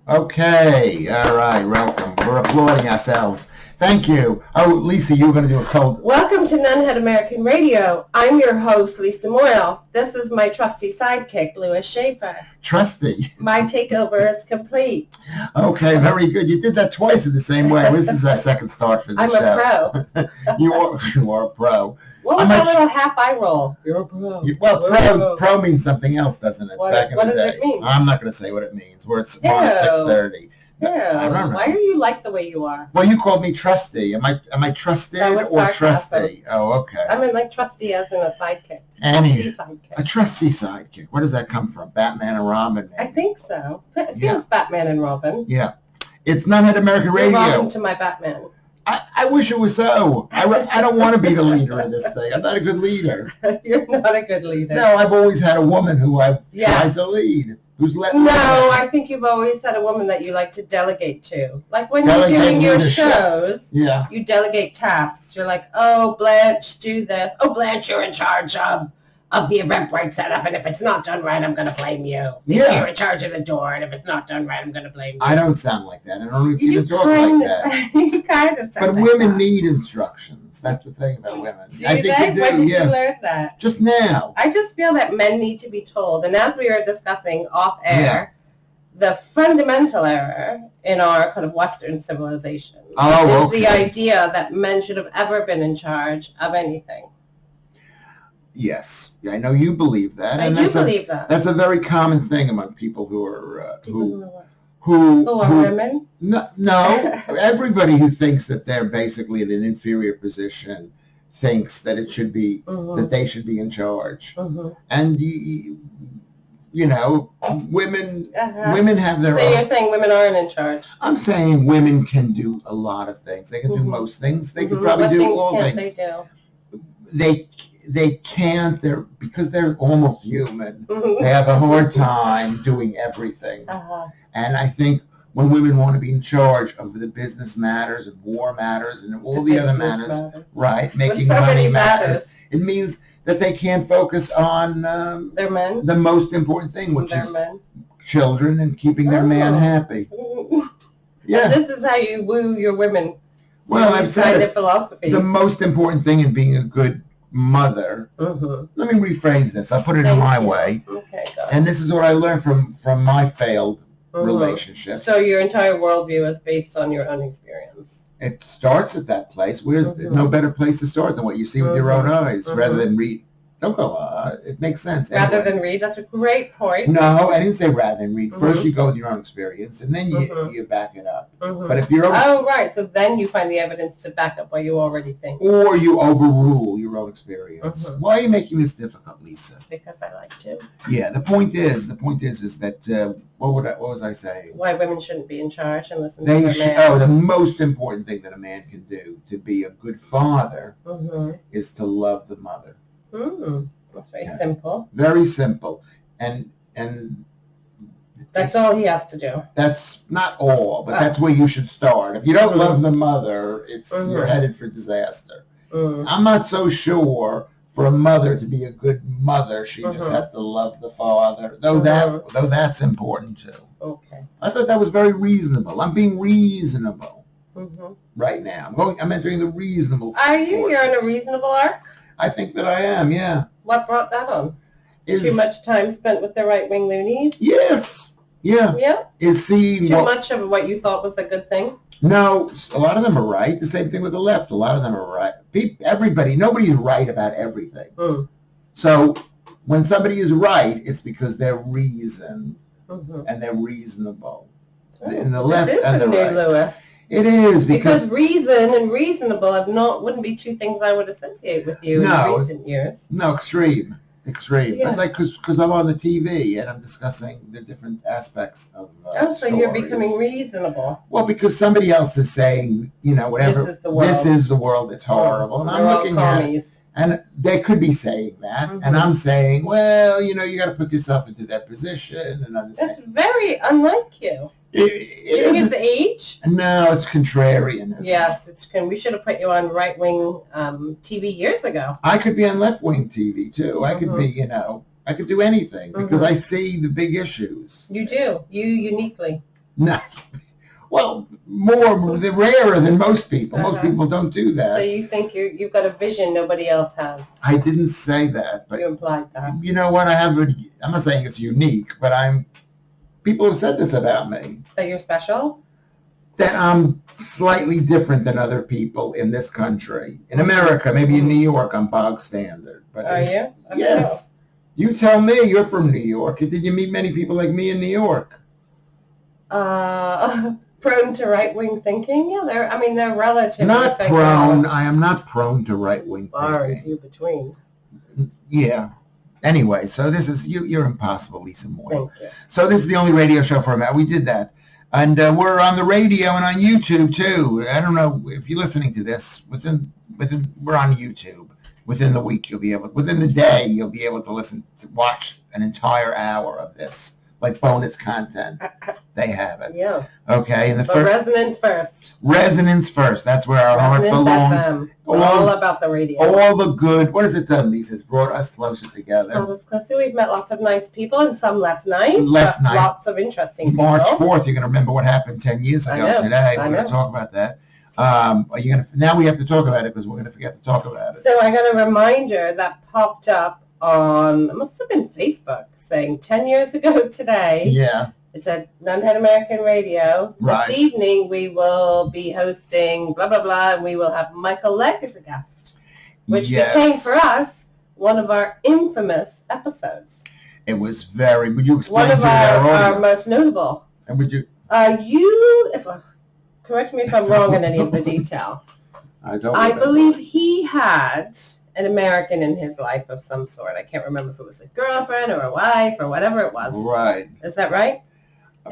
Okay, all right, welcome. We're applauding ourselves. Thank you. Oh, Lisa, you were going to do a cold... Welcome to Nunhead American Radio. I'm your host, Lisa Moyle. This is my trusty sidekick, Lewis Schaffer. Trusty? My takeover is complete. Okay, very good. You did that twice in the same way. This is our second start for the I'm show. a pro. You are a pro. What was that little half eye roll? You're a pro. Well, pro means something else, doesn't it? What Back does it mean? I'm not going to say what it means. We're at 6:30. Yeah. I don't know. Why are you like the way you are? Well, you called me trusty. Am I trusted or trusty? Oh, okay. I mean, like trusty as in a sidekick. Trusty sidekick. A trusty sidekick. Where does that come from? Batman and Robin? Maybe? I think so. It feels Batman and Robin. Yeah. It's Nunhead American Radio. You're Robin to my Batman. I wish it was so. I don't want to be the leader of this thing. I'm not a good leader. You're not a good leader. No, I've always had a woman who I've tried to lead. Who's let me No, I think you've always had a woman that you like to delegate to. Like when you're doing your shows, you delegate tasks. You're like, oh, Blanche, do this. Oh, Blanche, you're in charge of the Eventbrite setup, and if it's not done right, I'm going to blame you. You're in charge of the door, and if it's not done right, I'm going to blame you. I don't sound like that. I don't even talk like that. You kind of sound But women need instructions. That's the thing about women. I think you do. When did you learn that? Just now. I just feel that men need to be told. And as we were discussing off air, the fundamental error in our kind of Western civilization is the idea that men should have ever been in charge of anything. Yes, I know you believe that. I do believe that. That's a very common thing among people who are who are women. No, everybody who thinks that they're basically in an inferior position thinks that it should be that they should be in charge. And you know, women have their. So you're saying women aren't in charge? I'm saying women can do a lot of things. They can do most things. They can probably do all things. What things can't they do? They can't. Because they're almost human. They have a hard time doing everything. And I think when women want to be in charge of the business matters and war matters and all the other matters, right? Making money matters. It means that they can't focus on their men. The most important thing, which is children and keeping their man happy. Yeah. And this is how you woo your women. Well, I've said it. Philosophy. The most important thing in being a good mother. Let me rephrase this. I'll put it in my way. Okay, got it. And this is what I learned from my failed relationship. So your entire worldview is based on your own experience. It starts at that place. There's no better place to start than what you see with your own eyes, rather than read. Don't go. It makes sense. Rather than read, that's a great point. No, I didn't say rather than read. First, you go with your own experience, and then you back it up. But if you're right, so then you find the evidence to back up what you already think, or you overrule your own experience. Why are you making this difficult, Lisa? Because I like to. Yeah, the point is that what was I saying? Why women shouldn't be in charge and listen to their man. Oh, the most important thing that a man can do to be a good father is to love the mother. That's very simple. Very simple. And that's all he has to do. That's not all, but that's where you should start. If you don't love the mother, you're headed for disaster. I'm not so sure for a mother to be a good mother, she just has to love the father, though that's important too. Okay. I thought that was very reasonable. I'm being reasonable right now. I'm entering the reasonable. Are you? You're in a reasonable arc? I think that I am, yeah. What brought that on? Too much time spent with the right-wing loonies? Yes. Yeah. Yeah? Too much of what you thought was a good thing? No, a lot of them are right. The same thing with the left. A lot of them are right. Nobody's right about everything. So when somebody is right, it's because they're reasoned and they're reasonable. In the left and the right. Lewis. It is because reason and reasonable wouldn't be two things I would associate with you in recent years. No, extreme. Yeah. Like because I'm on the TV and I'm discussing the different aspects of. So you're becoming reasonable. Well, because somebody else is saying, whatever. This is the world. This is the world. It's horrible, and I'm looking at it, and they could be saying that, and I'm saying, well, you got to put yourself into their position, and understand. That's very unlike you. Do you think it's age? No, it's contrarian. Yes, we should have put you on right-wing TV years ago. I could be on left-wing TV, too. I could be, I could do anything because I see the big issues. You do. You uniquely. No. Well, rarer than most people. Most people don't do that. So you think you've got a vision nobody else has? I didn't say that, but you implied that. You know what? I'm not saying it's unique, but people have said this about me. That you're special? That I'm slightly different than other people in this country. In America, maybe in New York, I'm bog standard. But are you? Yes. You tell me. You're from New York. Did you meet many people like me in New York? Prone to right-wing thinking? Yeah, they're relatively not prone. I am not prone to right-wing thinking. Few between. Yeah. Anyway, so this is you're impossible, Lisa Moyle. Thank you. So this is the only radio show for a we did that. And we're on the radio and on YouTube too. I don't know if you're listening to this we're on YouTube. Within the week within the day you'll be able to watch an entire hour of this. Like bonus content. They have it. Yeah. Okay. And resonance first. Resonance first. That's where our heart belongs. FM. All about the radio. All the good. What has it done, Lisa? It's brought us closer together. We've met lots of nice people and some less nice. Lots of interesting people. March 4th, you're going to remember what happened 10 years ago today. We're going to talk about that. Now we have to talk about it because we're going to forget to talk about it. So I got a reminder that popped up on, it must have been Facebook, saying 10 years ago today. Yeah. It said, Nunhead American Radio. Right. This evening we will be hosting blah, blah, blah, and we will have Michael Legg as a guest, which became for us one of our infamous episodes. It was would you explain one of our most notable. And would you? Correct me if I'm wrong in any of the detail. I believe he had an American in his life of some sort. I can't remember if it was a girlfriend or a wife or whatever it was. Right. Is that right?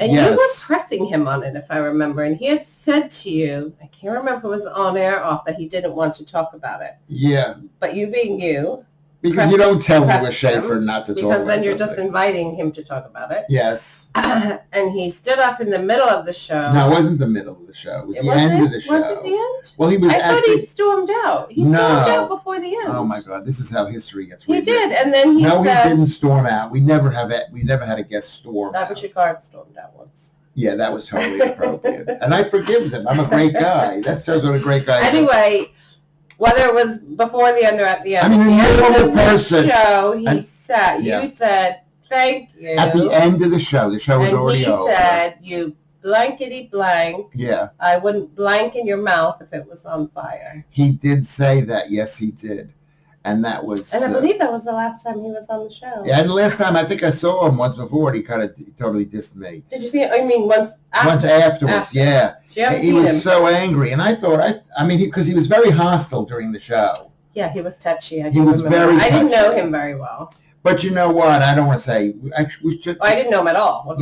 And you were pressing him on it, if I remember. And he had said to you, I can't remember if it was on air or off, that he didn't want to talk about it. Yeah. But you being you. Because you don't tell Lewis Schaffer not to talk about it. Because then you're just inviting him to talk about it. Yes. And he stood up in the middle of the show. No, it wasn't the middle of the show. It was the end of the show. Was it the end? Well, he was. I thought he stormed out. He stormed out before the end. Oh my God! This is how history gets. He did, and then he said, "No, he didn't storm out. We never had a guest storm." Richard Card stormed out once. Yeah, that was totally inappropriate, and I forgive him. I'm a great guy. That shows what a great guy. Anyway. Whether it was before the end or at the end, I mean, at the end of the show, you said, thank you. At the end of the show was already over. And he said, you blankety blank. Yeah. I wouldn't blank in your mouth if it was on fire. He did say that. Yes, he did. And that was... And I believe that was the last time he was on the show. Yeah, and the last time, I think I saw him once before, and he kind of totally dissed me. Did you see him? I mean, once afterwards, yeah. So you haven't he seen was him. so angry, and I thought, because he was very hostile during the show. Yeah, he was touchy. He was very touchy. I didn't know him very well. But you know what? I don't want to say... I didn't know him at all.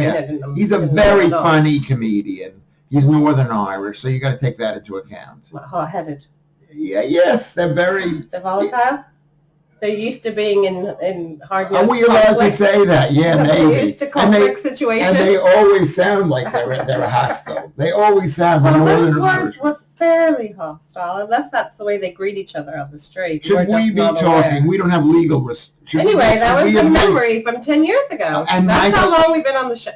He's a very funny comedian. He's Northern Irish, so you got to take that into account. Hot-headed. Yeah, yes, they're very... They're volatile? They're used to being in hard. Are we allowed to say that? Yeah, maybe. They're used to conflict situations. And they always sound like they're hostile. They always sound like those words were fairly hostile, unless that's the way they greet each other on the street. Should we be talking? We don't have legal Anyway, that was the memory from 10 years ago. And that's how long we've been on this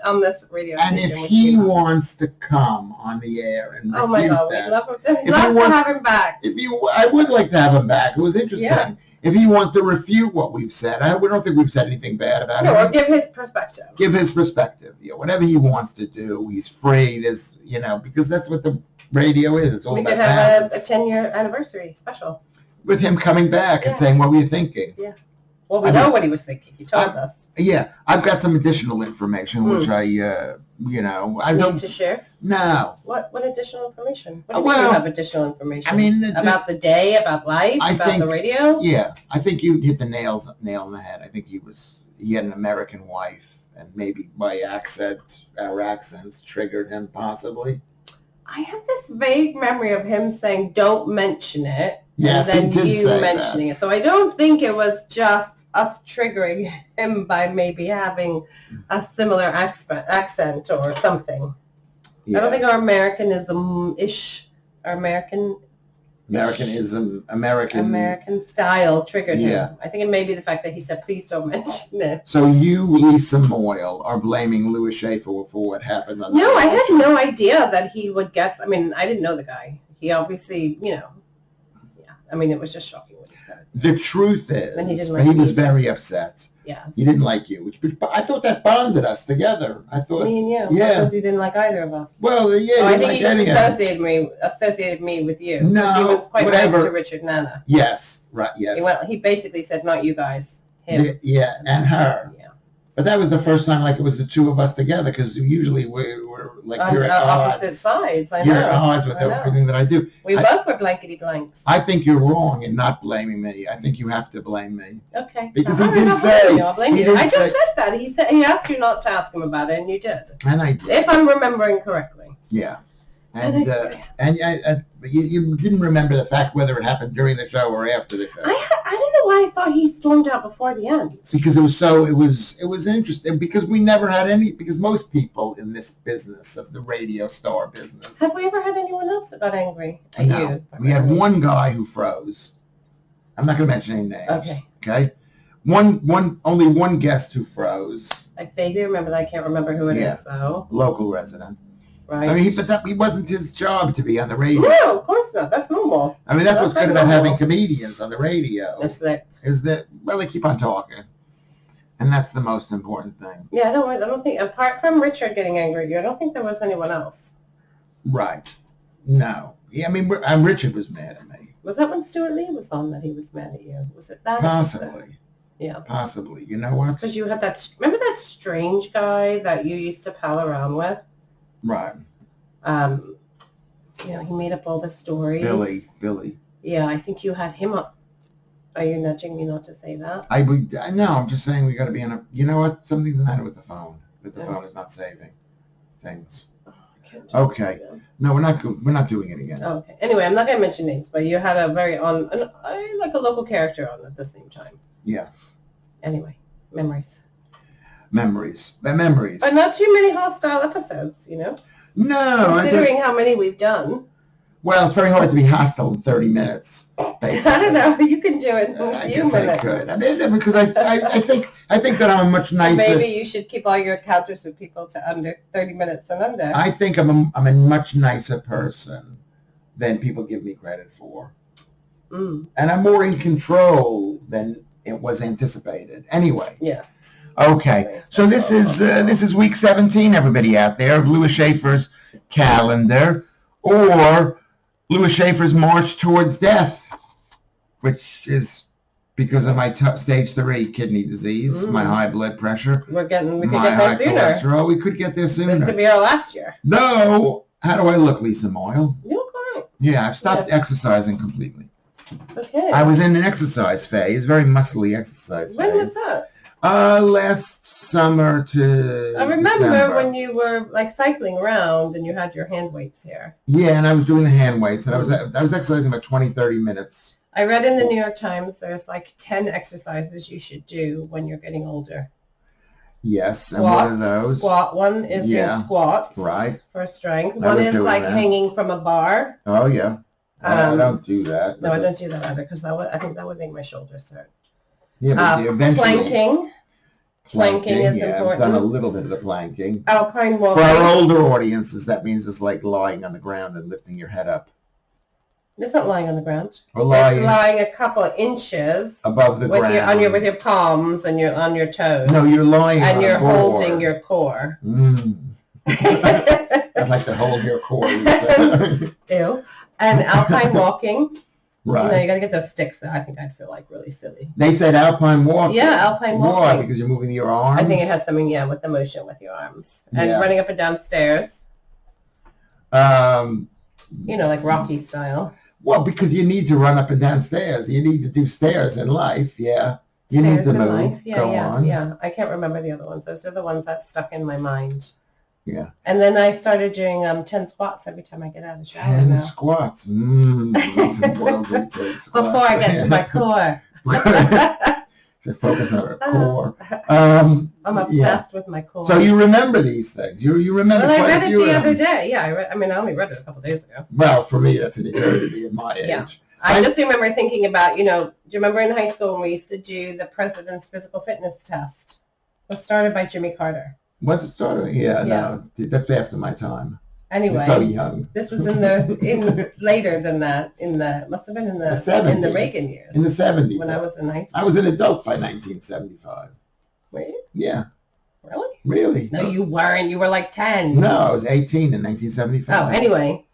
radio and station. And if he wants to come on the air and refute my God, we'd love to have him back. I would like to have him back. It was interesting. Yeah. If he wants to refute what we've said, we don't think we've said anything bad about him. Or give his perspective. Give his perspective. Yeah, whatever he wants to do, he's free. There's, because that's what the radio is. It's all about balance. We could have a 10-year anniversary special. With him coming back and saying, what were you thinking? Yeah. Well, we know what he was thinking. He told us. Yeah. I've got some additional information, which I need to share? No. What additional information? What do you have additional information? I mean, about the day, about life, about the radio? Yeah. I think you hit the nail on the head. I think he had an American wife, and maybe by our accents triggered him possibly. I have this vague memory of him saying, don't mention it. Yes, and then he did you say mentioning that. it. So I don't think it was just us triggering him by maybe having a similar accent or something. Yeah. I don't think our Americanism-ish, our American Americanism, American style triggered him. I think it may be the fact that he said, please don't mention it. So you, Lisa Moyle, are blaming Lewis Schaffer for what happened on the No, I had no idea that he would get, I mean, I didn't know the guy. He obviously, I mean, it was just shocking what he said. The truth is, and he was very upset. Yes. He didn't like you, but I thought that bonded us together. I thought, me and you, yeah, because he didn't like either of us. Well, yeah, I think he just associated me with you. No, he was quite nice to Richard Nana. Yes, right, yes. He basically said, not you guys, him. Yeah, and her. Yeah. But that was the first time, like, it was the two of us together, because usually we're like, you're at opposite sides. I know. You're at odds with everything that I do. We both were blankety blanks. I think you're wrong in not blaming me. I think you have to blame me. Okay. Because he didn't say. I'll blame you. I just said that. He asked you not to ask him about it, and you did. And I did. If I'm remembering correctly. Yeah. And you didn't remember the fact whether it happened during the show or after the show. I don't know why I thought he stormed out before the end. Because it was interesting, because we never had because most people in this business of the radio star business. Have we ever had anyone else that got angry at you? We had one guy who froze. I'm not going to mention any names. Okay. Only one guest who froze. I vaguely remember that. I can't remember who it is though. Local resident. Right. I mean, he wasn't his job to be on the radio. No, of course not. That's normal. I mean, that's what's good about having comedians on the radio. They're slick. Is that, well, they keep on talking. And that's the most important thing. Yeah, I don't think, apart from Richard getting angry at you, I don't think there was anyone else. Right. No. Yeah, I mean, Richard was mad at me. Was that when Stuart Lee was on that he was mad at you? Was it that? Possibly. Yeah. Possibly. You know what? Because you had remember that strange guy that you used to pal around with? Right. He made up all the stories. Billy. Yeah, I think you had him up. Are you nudging me not to say that? No, I'm just saying we got to be you know what? Something's the matter with the phone. That the phone is not saving things. Okay. No, we're not doing it again. Okay. Anyway, I'm not going to mention names, but you had a very like a local character on at the same time. Yeah. Anyway, memories. But not too many hostile episodes, No. Considering how many we've done. Well, it's very hard to be hostile in 30 minutes. Basically. I don't know. You can do it in a few minutes. I could. I mean, because I think that I'm a much nicer. So maybe you should keep all your encounters with people to under 30 minutes and under. I think I'm a much nicer person than people give me credit for. Mm. And I'm more in control than it was anticipated. Anyway. Yeah. Okay. So this is week 17, everybody out there, of Lewis Schaffer's calendar, or Lewis Schaffer's March Towards Death, which is because of my stage 3 kidney disease, my high blood pressure. We could get there sooner. Cholesterol. We could get there sooner. This could be our last year. No. How do I look, Lisa Moyle? You look all right. Yeah, I've stopped exercising completely. Okay. I was in an exercise phase, very muscly exercise phase. When was that? Last summer to I remember December. when you were like cycling around and you had your hand weights here. Yeah, and I was doing the hand weights, and I was exercising about 20-30 minutes. I read in the New York Times there's like 10 exercises you should do when you're getting older. Yes, Squats, and one of those. One is doing squats, right, for strength. One is like hanging from a bar. Oh yeah, I don't do that. No, I don't do that either because I think that would make my shoulders hurt. Yeah, but eventually. Planking is important. I've done a little bit of the planking. Alpine walking. For our older audiences, that means it's like lying on the ground and lifting your head up. It's not lying on the ground. Or lying, it's lying a couple of inches above the ground. With your palms and on your toes. No, you're lying and on you're a board. holding your core. I'd like to hold your core. Ew. And alpine walking. Right. You got to get those sticks, though. I think I'd feel like really silly. They said alpine walking. Yeah, alpine walking. Why? Because you're moving your arms? I think it has something, with the motion with your arms. And running up and down stairs. Like Rocky style. Well, because you need to run up and down stairs. You need to do stairs in life, yeah. You need to move. Life. Yeah. I can't remember the other ones. Those are the ones that stuck in my mind. Yeah. And then I started doing 10 squats every time I get out of the shower 10 now. Squats. Before I get to my core. to focus on her core. I'm obsessed with my core. So you remember these things. You remember. Well, I read it the other day. Yeah, I only read it a couple days ago. Well, for me, that's an eternity at my age. Yeah. I just remember thinking about, do you remember in high school when we used to do the president's physical fitness test? It was started by Jimmy Carter. Was it started? Yeah, no, that's after my time. Anyway, so young. This was later than that. Must have been in the 70s, in the Reagan years. In the 70s. When I was in high school. I was an adult by 1975. Were you? Yeah. Really? Really? No, you weren't. You were like 10. No, I was 18 in 1975. Oh, anyway,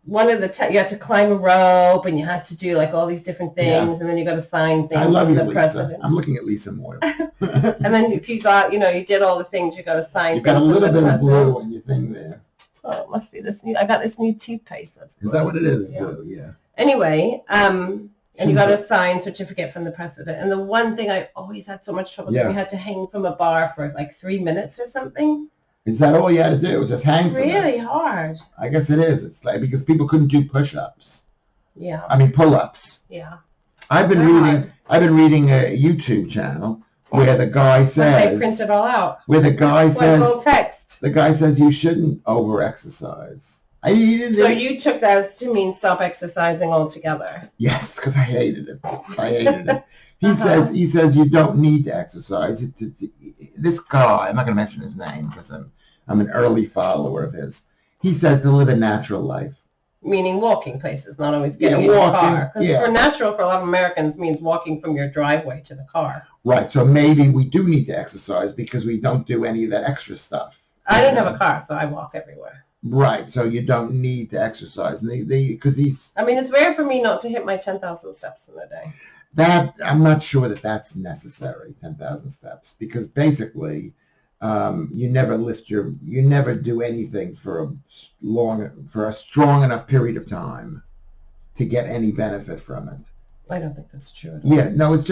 one of you had to climb a rope and you had to do like all these different things, and then you got to sign things. I love from you, the Lisa. president. I'm looking at Lisa Moyle. And then if you got, you did all the things, you got to sign. You got a little bit of blue in your thing there. Oh, it must be this new. I got this new toothpaste. That's blue. Is that what it is? Yeah. Blue, yeah. Anyway, and you got a signed certificate from the president. And the one thing I always had so much trouble doing, you had to hang from a bar for like 3 minutes or something. Is that all you had to do? Just hang from it? Really hard. I guess it is. It's like because people couldn't do push-ups. Yeah. I mean pull-ups. Yeah. I've been reading a YouTube channel where the guy says they print it all out. Where the guy says little text. The guy says you shouldn't over-exercise. So you took that to mean stop exercising altogether? Yes, because I hated it. He says you don't need to exercise. This guy, I'm not going to mention his name because I'm an early follower of his. He says to live a natural life. Meaning walking places, not always getting in a car. For natural, for a lot of Americans, means walking from your driveway to the car. Right, so maybe we do need to exercise because we don't do any of that extra stuff. I don't have a car, so I walk everywhere. Right, so you don't need to exercise. Because he's... I mean, it's rare for me not to hit my 10,000 steps in a day. I'm not sure that's necessary, 10,000 steps, because basically you never do anything for a strong enough period of time to get any benefit from it. I don't think that's true at all. Yeah, no, it's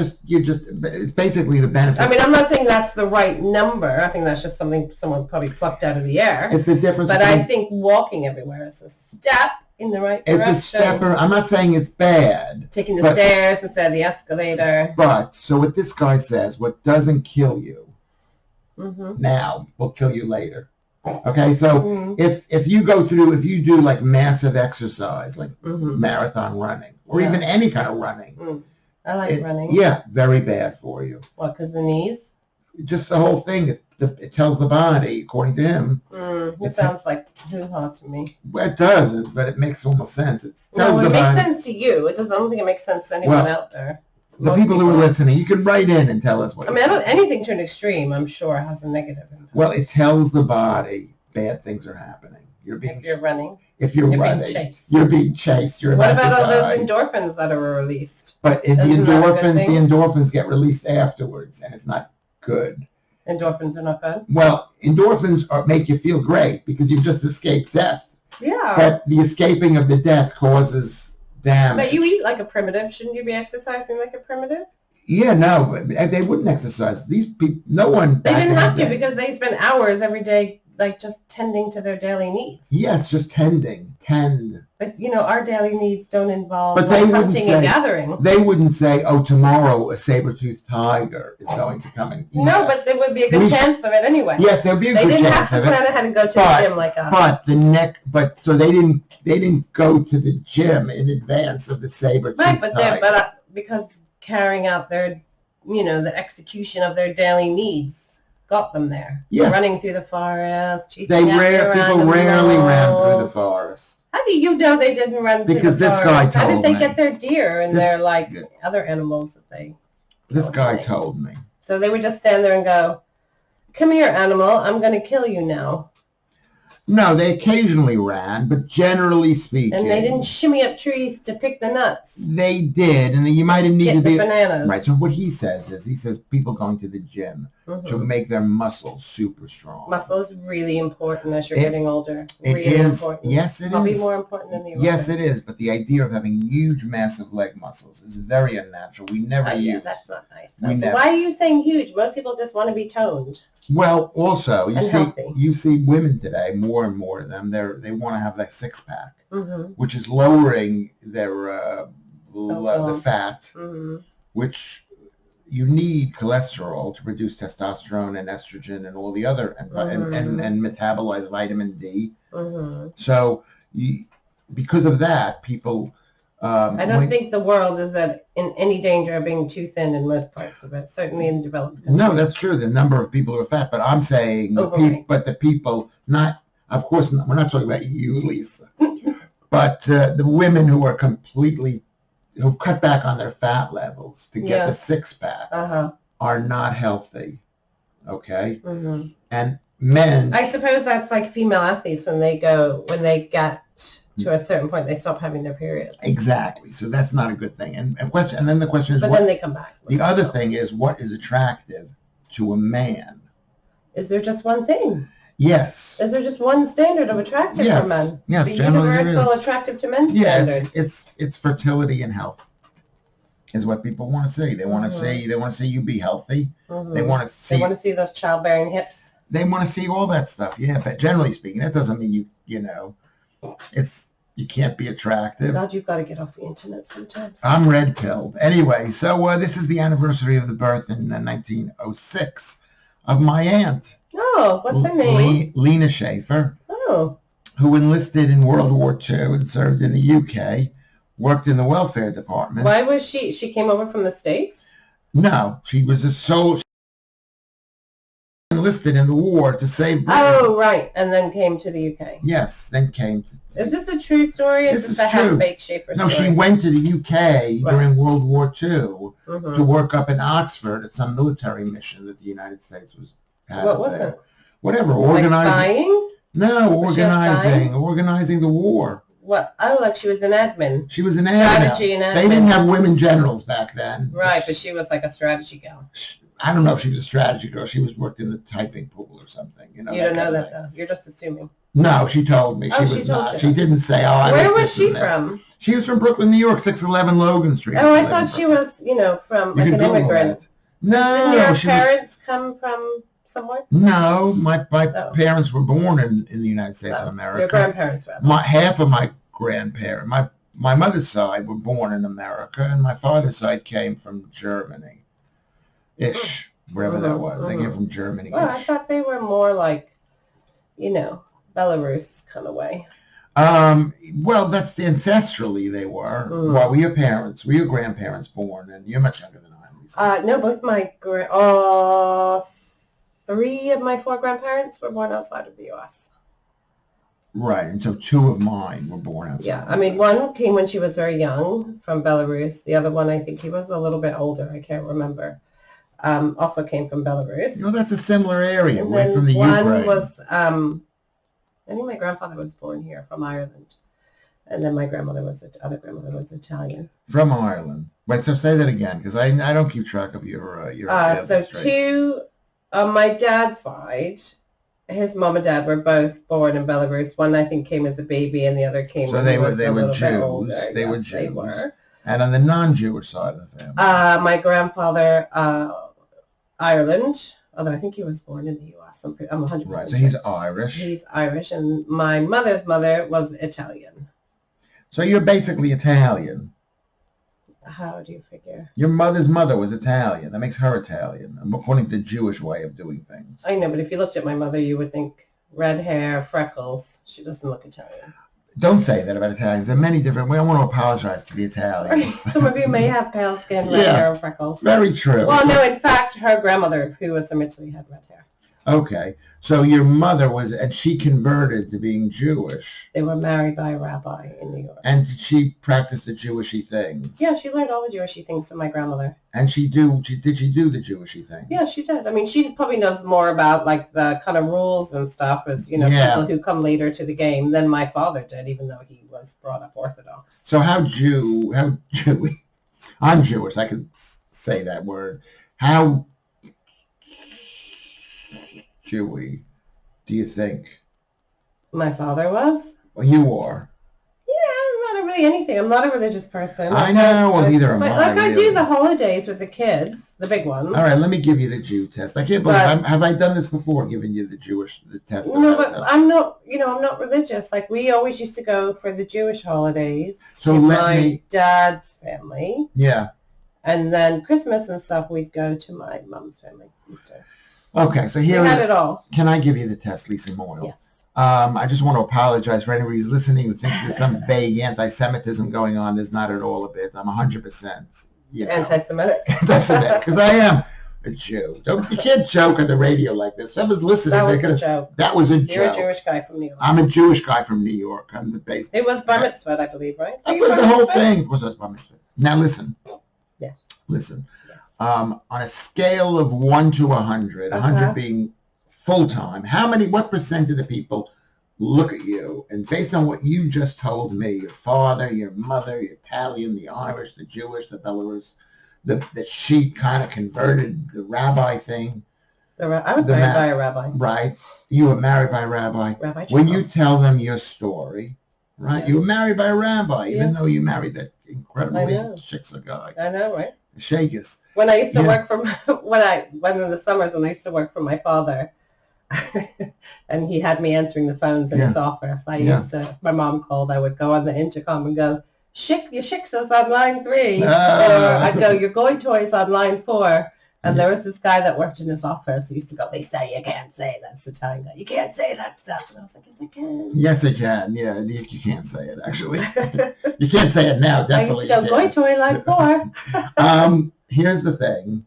basically the benefit. I mean, I'm not saying that's the right number. I think that's just something someone probably plucked out of the air. It's the difference. But I think walking everywhere is a step in the right direction. It's a stepper. I'm not saying it's bad. Taking the stairs instead of the escalator. But, so what this guy says, what doesn't kill you now will kill you later. Okay, so if you do like massive exercise, like marathon running, or even any kind of running. I like running. Yeah, very bad for you. What, because the knees? Just the whole thing. It tells the body, according to him. It sounds like hoo-ha to me. Well, it does, but it makes almost sense. It makes sense to you. It doesn't. I don't think it makes sense to anyone out there. The people who are listening, you can write in and tell us what. Anything to an extreme, I'm sure, has a negative impact. Well, it tells the body bad things are happening. If you're running. If you're running, being chased. You're being chased. What about all those endorphins that are released? But the endorphins get released afterwards, and it's not good. Endorphins are not good? Well, endorphins make you feel great because you've just escaped death. Yeah. But the escaping of the death causes damage. But you eat like a primitive. Shouldn't you be exercising like a primitive? Yeah, no, they wouldn't exercise. These people, no one. They didn't have to because they spend hours every day, like just tending to their daily needs. Yes, just tend. But our daily needs don't involve hunting and gathering. They wouldn't say, "Oh, tomorrow a saber-toothed tiger is going to come and eat us." No, but there would be a good chance of it anyway. Yes, there would be a good chance of it. They didn't have to plan ahead and go to the gym like us. So they didn't go to the gym in advance of the saber-toothed tiger. But because carrying out their, the execution of their daily needs got them there. Yeah. Running through the forest, chasing after animals. People rarely ran through the forest. How do you know they didn't run through the forest? Because this guy told me. How did they get their deer and their other animals that they? This guy told me. So they would just stand there and go, "Come here, animal! I'm going to kill you now." No, they occasionally ran, but generally speaking... And they didn't shimmy up trees to pick the nuts. They did, and you might have needed the bananas. Right, so what he says people going to the gym to make their muscles super strong. Muscle is really important as you're getting older. Really important. Yes, it is. Probably more important than the older. Yes, it is, but the idea of having huge, massive leg muscles is very unnatural. We never use... That's not nice. Why are you saying huge? Most people just want to be toned. Well, also, you see women today, more and more of them, they want to have that six-pack, which is lowering their the fat, which you need cholesterol to produce testosterone and estrogen and all the other and metabolize vitamin D. So because of that, people. I don't think the world is in any danger of being too thin in most parts of it. Certainly in developed countries. No, that's true. The number of people who are fat, but I'm saying the people not. Of course, we're not talking about you, Lisa, but the women who are who've cut back on their fat levels to get the six-pack are not healthy. Okay? And men... I suppose that's like female athletes when they get to a certain point, they stop having their periods. Exactly. So that's not a good thing. And then the question is... But then they come back. The other thing is, what is attractive to a man? Is there just one thing? Yes. Is there just one standard of attractive for men? Yes, the universal attractive to men standard. It's fertility and health is what people want to see. They want to see you be healthy. They want to see those childbearing hips. They want to see all that stuff. Yeah, but generally speaking, that doesn't mean you can't be attractive. God, you've got to get off the internet sometimes. I'm red-pilled. Anyway, so this is the anniversary of the birth in 1906 of my aunt. Oh, what's her name? Lisa Schaffer. Oh. Who enlisted in World War II and served in the UK, worked in the welfare department. Why was she came over from the States? No, she was enlisted in the war to save Britain. Oh, right, and then came to the UK. Yes, then came to... Is this a true story? This is a half-baked Schaffer story? No, she went to the UK during World War II to work up in Oxford at some military mission that the United States was having. What was it? Whatever, organizing. Like spying? No, organizing the war. What? Oh, like she was an admin. She was an strategy and admin. They didn't have women generals back then. Right, but she was like a strategy gal. I don't know if she was a strategy girl. She worked in the typing pool or something. You don't know that though. You're just assuming. No, she told me. She was not. She didn't say, Where was she from? She was from Brooklyn, New York, 611 Logan Street. Oh, I thought she was, from like an immigrant. No. Didn't your parents come from somewhere? No, my parents were born in the United States of America. Your grandparents were. Half of my grandparents, my mother's side were born in America, and my father's side came from Germany. Ish, wherever that was. They came from Germany. Well, I thought they were more like, Belarus kind of way. Well, that's ancestrally they were. Well, were your grandparents born? And you're much younger than I am. No, both my 3 of my 4 grandparents were born outside of the U.S. Right, and so 2 of mine were born outside. Yeah, I mean, one came when she was very young from Belarus. The other one, I think he was a little bit older. I can't remember. Also came from Belarus. That's a similar area, and away from the Ukraine. One was, I think my grandfather was born here from Ireland. And then my other grandmother was Italian. From Ireland. Wait, so say that again, because I don't keep track of your so 2, on my dad's side, his mom and dad were both born in Belarus. One, I think, came as a baby, and the other came when he was a little bit older. They were Jews. They were. And on the non-Jewish side of the family? My grandfather, Ireland, although I think he was born in the U.S. I'm 100% Right, so he's Irish. He's Irish, and my mother's mother was Italian. So you're basically Italian. How do you figure? Your mother's mother was Italian. That makes her Italian, according to the Jewish way of doing things. I know, but if you looked at my mother, you would think red hair, freckles. She doesn't look Italian. Don't say that about Italians. There are many different ways. I want to apologize to the Italians. Some of you may have pale skin, red hair, and freckles. Very true. Well, no, in fact, her grandmother, who was from Italy, had red hair. Okay. So your mother and she converted to being Jewish. They were married by a rabbi in New York. And she practiced the Jewishy things. Yeah, she learned all the Jewishy things from my grandmother. And did she do the Jewishy things? Yeah, she did. I mean, she probably knows more about like the kind of rules and stuff as, people who come later to the game than my father did, even though he was brought up Orthodox. So how Jewy, I'm Jewish, I could say that word. How Jewy do you think? My father was? Well, you are. Yeah, not really anything. I'm not a religious person. I know. Well, neither am I. Like I do the holidays with the kids, the big ones. All right, let me give you the Jew test. I can't believe have I done this before, giving you the test? No, but I'm not. I'm not religious. Like we always used to go for the Jewish holidays. So my dad's family. Yeah. And then Christmas and stuff, we'd go to my mom's family Easter. Okay, so here we had it all. Can I give you the test, Lisa Moyle? Yes. I just want to apologize for anybody who's listening who thinks there's some vague anti-Semitism going on. There's not at all a bit. I'm 100%. Anti-Semitic. Anti-Semitic, because I am a Jew. You can't joke on the radio like this. Someone's listening. That was a joke. That was a joke. You're a Jewish guy from New York. I'm a Jewish guy from New York. I'm the base. It was bar mitzvah, I believe, right? The whole thing was bar mitzvah. Now listen. Yes. Listen. Yes. On a scale of 1 to 100, 100 being full-time, what percent of the people look at you, and based on what you just told me, your father, your mother, your Italian, the Irish, the Jewish, the Belarus, that she kind of converted the rabbi thing. I was married by a rabbi. Right. You were married by a rabbi. Rabbi when you tell them your story, right? Yes. You were married by a rabbi, even though you married that incredibly shiksa guy. I know, right? Shakus. When I used to work for, when in the summers when I used to work for my father, and he had me answering the phones in his office, I used to, if my mom called, I would go on the intercom and go, your shiksa's on line 3. Or I'd go, your goy toy's on line 4. And there was this guy that worked in his office who used to go, Lisa, you can't say that. That's the Italian guy. You can't say that stuff. And I was like, yes, I can. Yes, I can. Yeah, you can't say it, actually. You can't say it now, definitely. I used to go, goy toy, line 4. Here's the thing.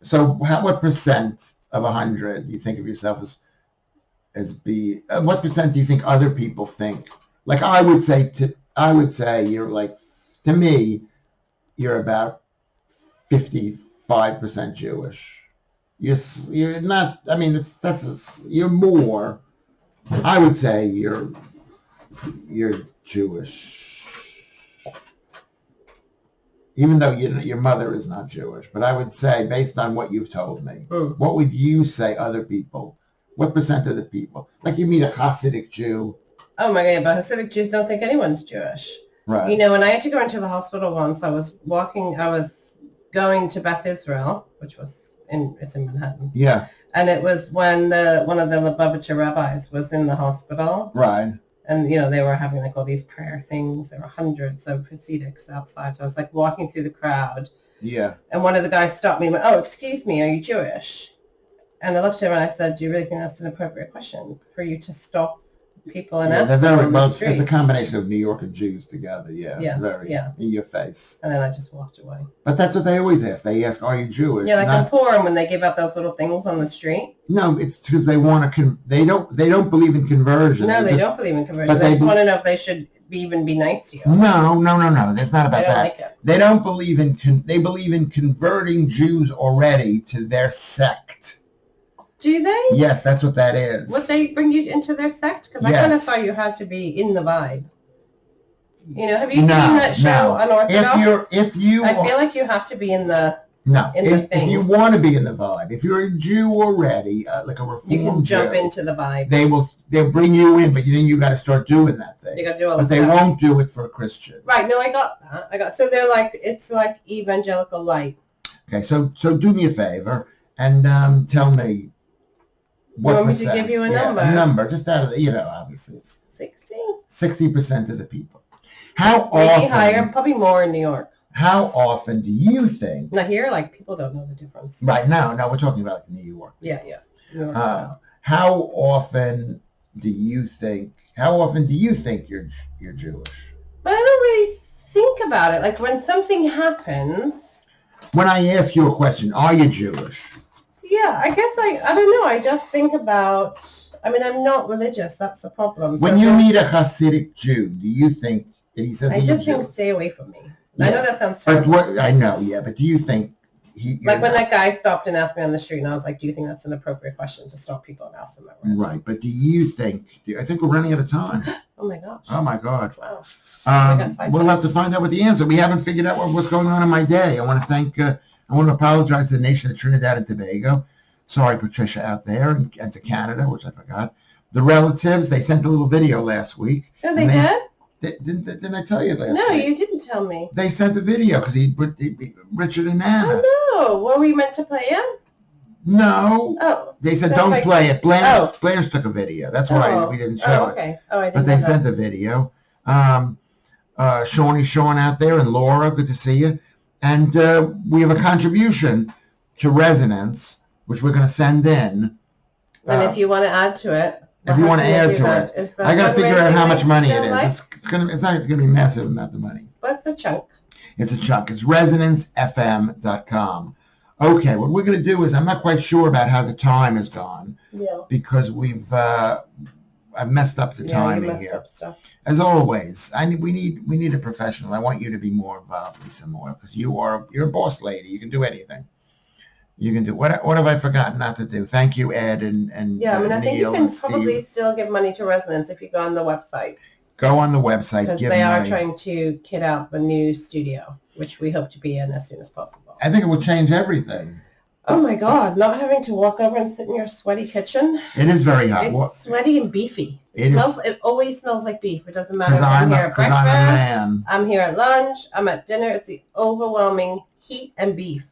So what percent of 100 do you think of yourself what percent do you think other people think? Like I would say you're like, to me, you're about 55% Jewish. You're not, I mean, you're more, I would say you're Jewish. Even though your mother is not Jewish, but I would say, based on what you've told me, what would you say other people? What percent of the people? Like you meet a Hasidic Jew. Oh my God, but Hasidic Jews don't think anyone's Jewish. Right. You know, when I had to go into the hospital once, I was going to Beth Israel, which was it's in Manhattan. Yeah. And it was when one of the Lubavitcher rabbis was in the hospital. Right. And, you know, they were having like all these prayer things. There were hundreds of Hasidics outside. So I was like walking through the crowd. Yeah. And one of the guys stopped me and went, oh, excuse me, are you Jewish? And I looked at him and I said, do you really think that's an appropriate question for you to stop people and ask them on the street? It's a combination of New York and Jews together. Yeah. In your face. And then I just walked away. But that's what they always ask. They ask, are you Jewish? Yeah, like in Purim when they give out those little things on the street. No, it's because they want to. They don't believe in conversion. No, they don't believe in conversion. They just want to know if they should even be nice to you. No. That's not about that. Like it. They don't believe in. They believe in converting Jews already to their sect. Do they? Yes, that's what that is. Would they bring you into their sect? Because I kind of thought you had to be in the vibe. You know, have you seen that show Unorthodox? I feel like you have to be in the if you want to be in the vibe, if you're a Jew already, like a Reformed you can jump Jew, into the vibe. They'll bring you in, but then you got to start doing that thing. You got to do all but the they stuff. won't do it for a Christian. Right? No, I got that. So they're like, it's like evangelical light. Okay, so do me a favor and tell me. What you want percent? Me to give you a number? A number, just out of the, obviously it's 60% of the people. How Maybe often? higher, probably more in New York. How often do you think? Now here, like people don't know the difference. Right now, we're talking about New York. Yeah. New York how often do you think? How often do you think you're Jewish? But I don't really think about it. Like when something happens. When I ask you a question, are you Jewish? Yeah, I guess I don't know. I just think about, I'm not religious. That's the problem. When you meet a Hasidic Jew, do you think that he says I just think stay away from me. Yeah. I know that sounds terrible. But do you think when that guy stopped and asked me on the street and I was like, do you think that's an appropriate question to stop people and ask them that? Right, but do you think, I think we're running out of time. Oh my gosh. Oh my God. Wow. We'll have to find out what the answer. We haven't figured out what's going on in my day. I want to apologize to the nation of Trinidad and Tobago. Sorry, Patricia out there, and to Canada, which I forgot. The relatives, they sent a little video last week. Oh, they did? Didn't I tell you last week? No, you didn't tell me. They sent a video because Richard and Anna. Oh, no. Were we meant to play it? No. Oh. They said, don't play it. Blanche took a video. That's why we didn't show it. Oh, I didn't But they sent a video. Sean out there and Laura, good to see you. And we have a contribution to Resonance, which we're going to send in. And if you want to add to it. If you want to add to it. I got to figure out how much money it is. Like? It's not going to be a massive amount of money. What's the chunk? It's a chunk. It's resonancefm.com. Okay, what we're going to do is, I'm not quite sure about how the time has gone. Yeah. Because I've messed up the timing here. Up stuff. As always, we need a professional. I want you to be more involved, Lisa Moyle, because you're a boss lady. You can do anything. You can do what have I forgotten not to do? Thank you, Ed and yeah. I mean, I think you can Steve. Probably still give money to Resonance if you go on the website. Go on the website because they are trying to kit out the new studio, which we hope to be in as soon as possible. I think it will change everything. Oh my God! Not having to walk over and sit in your sweaty kitchen. It is very hot. It's sweaty and beefy. It always smells like beef. It doesn't matter if I'm here at breakfast. I'm a man. I'm here at lunch. I'm at dinner. It's the overwhelming heat and beef.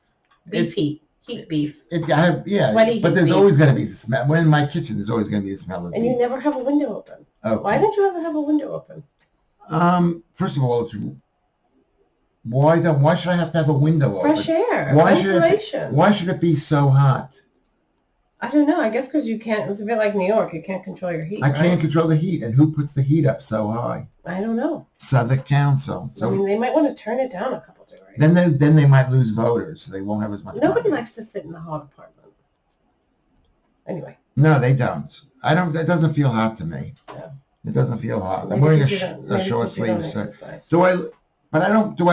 Heat beef. Sweaty but there's beef. Always going to be the smell. When in my kitchen, there's always going to be the smell of beef. And you never have a window open. Oh. Why don't you ever have a window open? First of all, why should I have to have a window open? Fresh air. Ventilation. Why should it be so hot? I don't know. I guess because you can't. It's a bit like New York. You can't control your heat. I can't control the heat. And who puts the heat up so high? I don't know. Southwark Council. So I mean, they might want to turn it down a couple degrees. Then they might lose voters. So they won't have as much. Nobody likes to sit in the hot apartment. Anyway. No, they don't. I don't. That doesn't feel hot to me. Yeah. It doesn't feel hot. I'm wearing a short sleeve shirt. Do I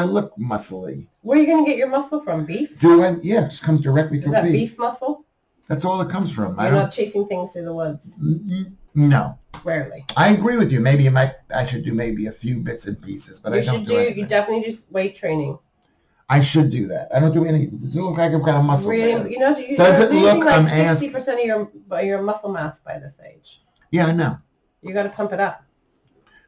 look muscly? Where are you going to get your muscle from? Beef? Yeah, it just comes directly from beef. Is that beef muscle? That's all it comes from. You're not chasing things through the woods? No. Rarely. I agree with you. Maybe I should do maybe a few bits and pieces, but I don't do anything. You definitely do weight training. I should do that. I don't do anything. Does it look like I've got a muscle really? There? Does it look like 60% of your muscle mass by this age? Yeah, I know. You got to pump it up.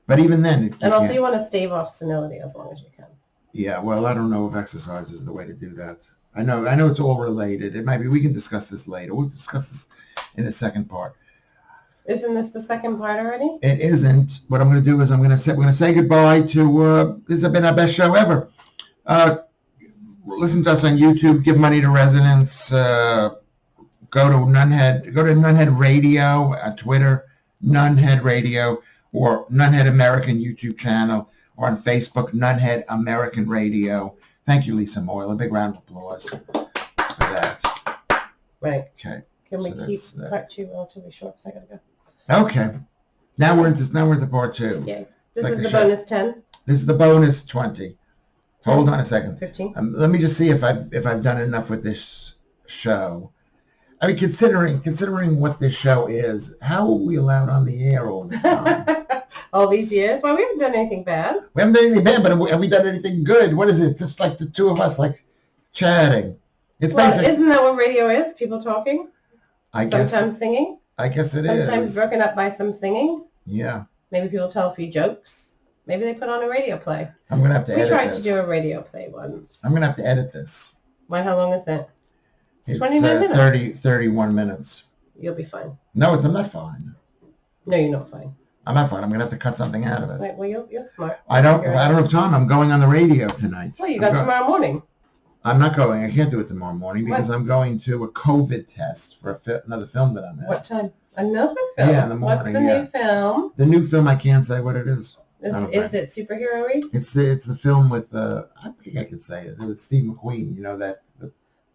But even then... you want to stave off senility as long as you can. Yeah, well, I don't know if exercise is the way to do that. I know it's all related. It might be. We can discuss this later. We'll discuss this in the second part. Isn't this the second part already? It isn't. What I'm going to do is we're going to say goodbye to. This has been our best show ever. Listen to us on YouTube. Give money to Resonance. Go to Nunhead. Go to Nunhead Radio on Twitter. Nunhead Radio or Nunhead American YouTube channel, or on Facebook, Nunhead American Radio. Thank you, Lisa Moyle. A big round of applause for that. Right. Okay. Can we keep part 2 relatively short because I gotta go. Okay. Now we're into part 2. Yeah. This is the bonus 10. This is the bonus 20. Hold on a second. 15. Let me just see if I've done enough with this show. I mean, considering what this show is, how are we allowed on the air all this time? All these years? Well, we haven't done anything bad. We haven't done anything bad, but have we done anything good? What is it? Just like the two of us, like, chatting. It's basic. Isn't that what radio is? People talking? I guess. Sometimes singing? I guess it is. Sometimes broken up by some singing? Yeah. Maybe people tell a few jokes. Maybe they put on a radio play. I'm going to have to edit this. We tried to do a radio play once. I'm going to have to edit this. Why? How long is it? It's 29 minutes. 31 minutes. You'll be fine. No, I'm not fine. No, you're not fine. I'm not fine. I'm going to have to cut something out of it. Right, well, you're smart. I don't have time. I'm going on the radio tonight. Well, you got tomorrow morning. I'm not going. I can't do it tomorrow morning because I'm going to a COVID test for another film that I'm in. What time? Another film? Yeah, in the morning. What's the new film? The new film, I can't say what it is. Is it superhero-y? It's the film with, I think I could say it. It was Steve McQueen, you know that.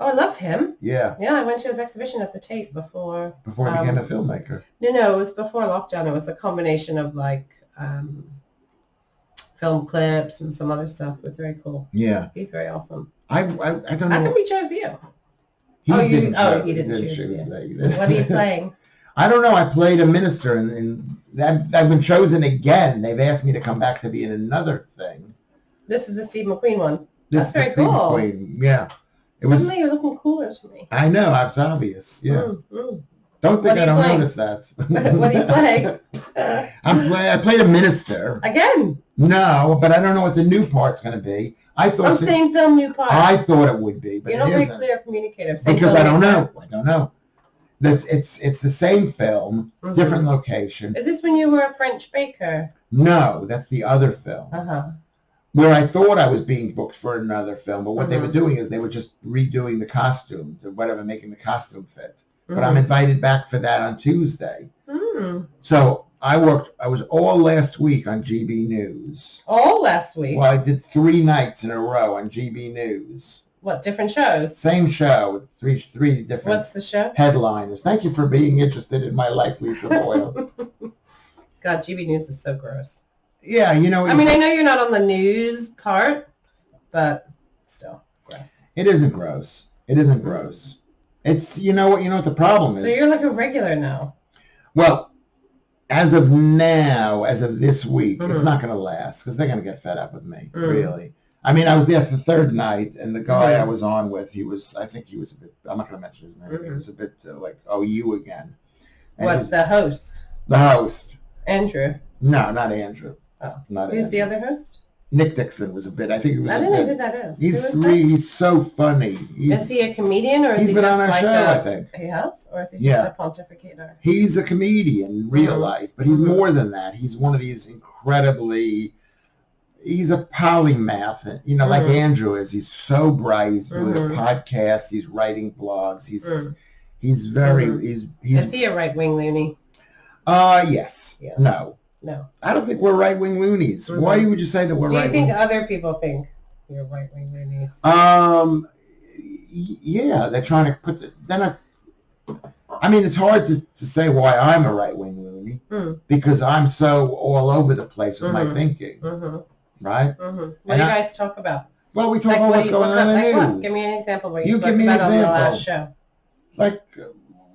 Oh, I love him. Yeah. Yeah, I went to his exhibition at the Tate before. Before he became a filmmaker. No, it was before lockdown. It was a combination of like film clips and some other stuff. It was very cool. Yeah. He's very awesome. I don't know. How come he chose you? He didn't choose you. What are you playing? I don't know. I played a minister, and I've been chosen again. They've asked me to come back to be in another thing. This is the Steve McQueen one. That's very cool. McQueen. Yeah. Suddenly you're looking cooler to me. I know. It's obvious. Yeah. Don't think I don't notice that. What are you playing? I played a minister. Again? No, but I don't know what the new part's going to be. I thought same film, new part. I thought it would be, but you're not very clear communicator. Because I don't know. I don't know. It's the same film, different location. Is this when you were a French baker? No, that's the other film. where I thought I was being booked for another film, but what they were doing is they were just redoing the costume, or whatever, making the costume fit. But I'm invited back for that on Tuesday. So I was all last week on GB News. All last week? Well, I did 3 nights in a row on GB News. What, different shows? Same show, three different What's the show? Headliners. Thank you for being interested in my life, Lisa Moyle. God, GB News is so gross. Yeah, I know you're not on the news part, but still gross. It isn't gross. It's, you know what the problem is? So you're like a regular now. Well, as of now, as of this week, it's not going to last because they're going to get fed up with me, really. I mean, I was there the 3rd night, and the guy I was on with, I think he was a bit, I'm not going to mention his name, he was a bit like, oh, you again. And the host? The host. Andrew? No, not Andrew. Oh. Not Who's Andrew. the other host? Nick Dixon was a bit. I think he was. I don't know who that is. He's so funny. Is he a comedian or is he's he been just on our like show? I think he has, or is he just a pontificator? He's a comedian in real life, but he's more than that. He's one of these incredibly. He's a polymath, like Andrew is. He's so bright. He's doing podcasts. He's writing blogs. He's very. He's. Is he a right-wing loony? Yes. Yeah. No, I don't think we're right-wing loonies. Why would you say that we're right-wing? Do you think other people think you're right-wing loonies? Yeah, they're trying to put it's hard to say why I'm a right-wing loony because I'm so all over the place with my thinking, right? What do you guys talk about? Well, we talk about what's going on in the news. What? Give me an example where you spoke about on the last show.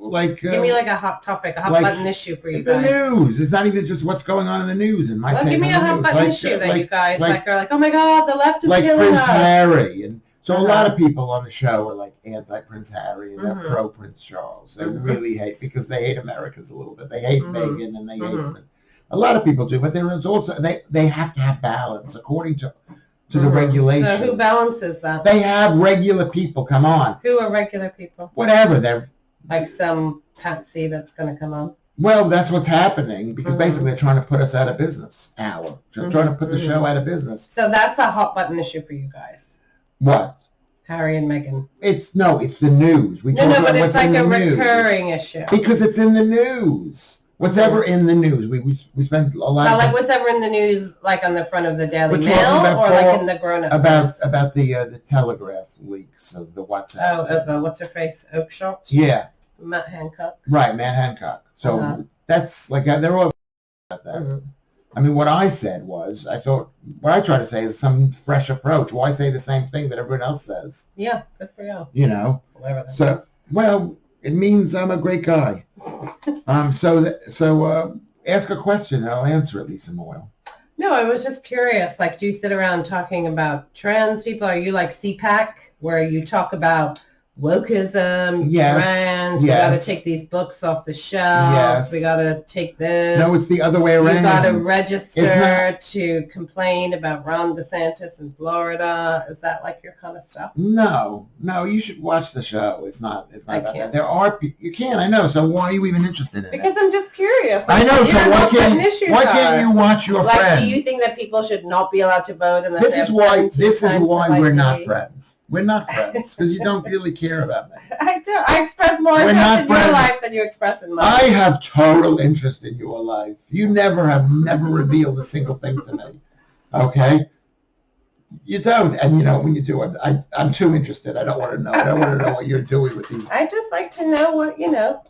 Give me like a hot topic, a hot button issue for you guys. The news. It's not even just what's going on in the news. Give me a hot button issue that you guys are like, oh my God, the left is killing us. Like Prince Harry. And so a lot of people on the show are like anti-Prince Harry and they're pro-Prince Charles. They really hate, because they hate Americans a little bit. They hate Meghan and they hate Prince. A lot of people do, but there is also, they have to have balance according to the regulation. So who balances that? They have regular people come on. Who are regular people? Whatever, they're like some patsy that's going to come on. Well, that's what's happening because basically they're trying to put us out of business. They're trying to put the show out of business. So that's a hot button issue for you guys. What? Harry and Meghan. It's the news. But it's like a recurring issue. Because it's in the news. What's ever in the news. We spend a lot of like what's ever in the news, like on the front of the Daily Mail or like in the grown-up news? About the Telegraph leaks of the WhatsApp. Oh, what's her face? Oakeshott? Yeah. Matt Hancock. Right, Matt Hancock. So that's like, they're all about that. I mean, what I said was, what I try to say is some fresh approach. Why say the same thing that everyone else says? Yeah, good for you. Whatever that means. Well, it means I'm a great guy. So ask a question and I'll answer it, Lisa Moyle. No, I was just curious. Like, do you sit around talking about trans people? Are you like CPAC, where you talk about wokeism, trans, we got to take these books off the shelves, we got to take this. No, it's the other way around. You got to register to complain about Ron DeSantis in Florida. Is that like your kind of stuff? No, you should watch the show. It's not about that. There are people, you can, I know, so why are you even interested in it? Because I'm just curious. Like, I know, so why can't you watch your friend? Do you think that people should not be allowed to vote? This is why we're not friends. We're not friends because you don't really care about me. I do. I express more interest in your life than you express in mine. I have total interest in your life. You never revealed a single thing to me. Okay? You don't. And, when you do it, I'm too interested. I don't want to know. I don't want to know what you're doing with these. I just like to know what,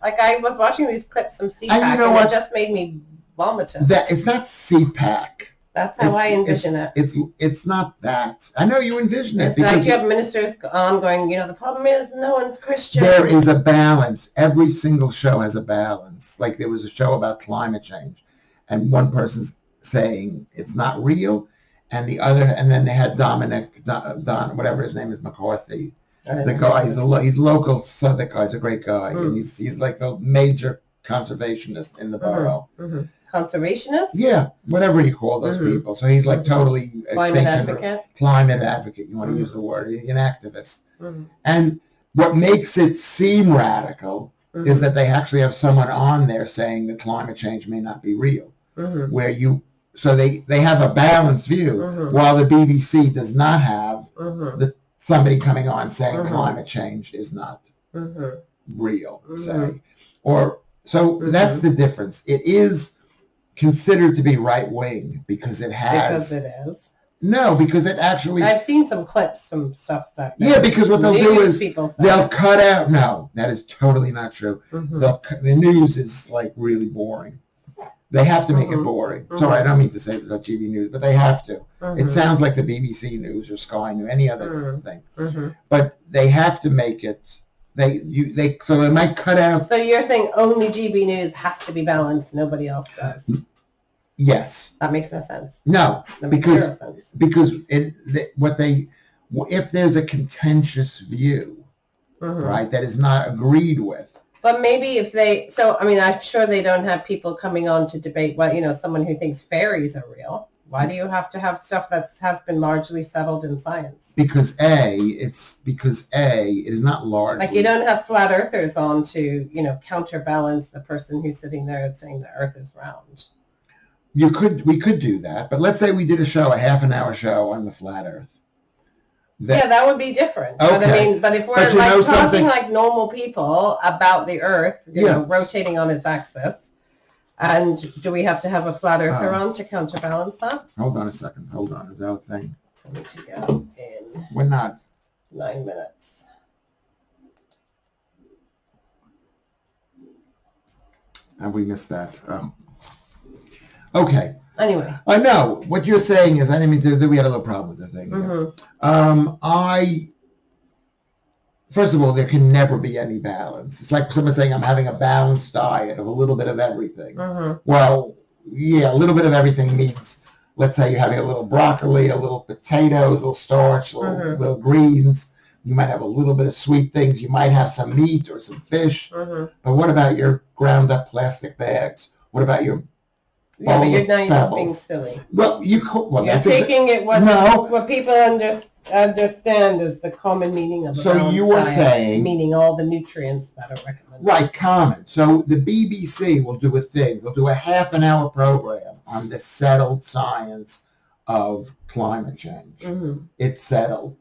like I was watching these clips from CPAC and it just made me vomit. It's not CPAC. That's how I envision it. It's not that. I know you envision it. It's like you have ministers on going, the problem is no one's Christian. There is a balance. Every single show has a balance. Like there was a show about climate change, and one person's saying it's not real, and then they had Don, whatever his name is, McCarthy. The guy, he's local Southern guy. He's a great guy, and he's like the major conservationist in the borough. Conservationist? Yeah, whatever you call those people. So he's like totally climate advocate. You want to use the word? He's an activist. And what makes it seem radical is that they actually have someone on there saying that climate change may not be real. Where you so they have a balanced view, while the BBC does not have somebody coming on saying climate change is not real, say. Or so that's the difference. It is considered to be right-wing because it has... Because it is. No, because it actually... I've seen some clips from stuff that... Yeah, because what they'll do is they'll cut out... No, that is totally not true. The news is like really boring. They have to make it boring. Sorry, I don't mean to say this about GB News, but they have to. It sounds like the BBC News or Sky News, any other thing. But they have to make it... So they might cut out... So you're saying only GB News has to be balanced, nobody else does? Yes. That makes no sense. No, that makes zero sense. Because if there's a contentious view, right, that is not agreed with. But maybe if they, so I mean, I'm sure they don't have people coming on to debate. Well, someone who thinks fairies are real. Why do you have to have stuff that has been largely settled in science? Because it is not largely. Like you don't have flat earthers on to counterbalance the person who's sitting there and saying the Earth is round. We could do that, but let's say we did a half an hour show on the flat Earth. That would be different. Okay. But if we're talking like normal people about the Earth, rotating on its axis, and do we have to have a flat earther on to counterbalance that? Hold on a second. Hold on. Is that a thing? I need to go in. We're not. 9 minutes. Have we missed that? Oh. Okay. Anyway. I know. What you're saying is, I didn't mean to, we had a little problem with the thing. First of all, there can never be any balance. It's like someone saying, I'm having a balanced diet of a little bit of everything. Well, yeah, a little bit of everything means, let's say you're having a little broccoli, a little potatoes, a little starch, little greens. You might have a little bit of sweet things. You might have some meat or some fish. But what about your ground up plastic bags? What about your... Yeah, but you're just being silly. Well, you're taking it what people understand is the common meaning of a balanced you were diet, saying, meaning all the nutrients that are recommended. Right, common. So the BBC will do a thing. They'll do a half an hour program on the settled science of climate change. It's settled.